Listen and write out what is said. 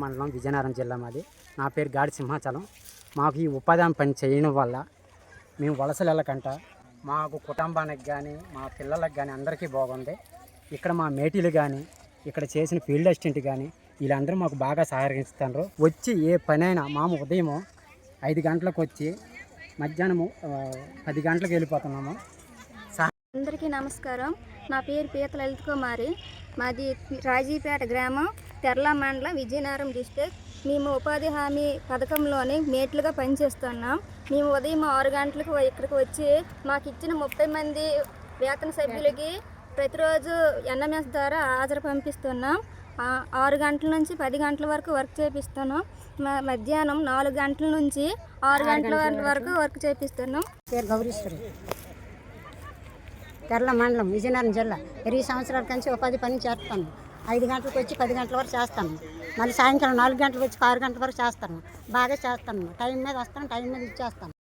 మండలం విజయనగరం జిల్లా మాది. నా పేరు గాడి సింహాచలం. మాకు ఈ ఉపాధి హామీ పని చేయడం వల్ల మేము వలసలు వెళ్ళకంట మాకు కుటుంబానికి కానీ మా పిల్లలకు కానీ అందరికీ బాగుంది. ఇక్కడ మా మేటీలు కానీ ఇక్కడ చేసిన ఫీల్డ్ అసిస్టెంట్ కానీ వీళ్ళందరూ మాకు బాగా సహకరిస్తున్నారు. వచ్చి ఏ పనైనా మాము ఉదయం 5 గంటలకు వచ్చి మధ్యాహ్నము 10 గంటలకు వెళ్ళిపోతున్నాము. అందరికీ నమస్కారం. నా పేరు పీతల లలిత కుమారి. మాది రాజీపేట గ్రామం, తెర్ల మండలం, విజయనగరం డిస్ట్రిక్ట్. మేము ఉపాధి హామీ పథకంలోని మేట్లుగా పనిచేస్తున్నాం. మేము ఉదయం 6 గంటలకు ఇక్కడికి వచ్చి మాకు ఇచ్చిన 30 మంది వేతన సభ్యులకి ప్రతిరోజు ఎన్ఎంఎస్ ద్వారా హాజరు పంపిస్తున్నాం. 6 గంటల నుంచి 10 గంటల వరకు వర్క్ చేపిస్తున్నాం. మధ్యాహ్నం 4 గంటల నుంచి 6 గంటల వరకు వర్క్ చేపిస్తున్నాం. పేరు గౌరీశ్వరి, తెర్ల మండలం, విజయనగరం జిల్లా. 20 సంవత్సరాల నుంచి ఉపాధి పని చేస్తాను. 5 గంటలకు వచ్చి 10 గంటల వరకు చేస్తాను. మళ్ళీ సాయంకాలం 4 గంటలకు వచ్చి 6 గంటల వరకు చేస్తాను. బాగా చేస్తాను. టైం మీద వస్తాను, టైం మీద ఇచ్చేస్తాను.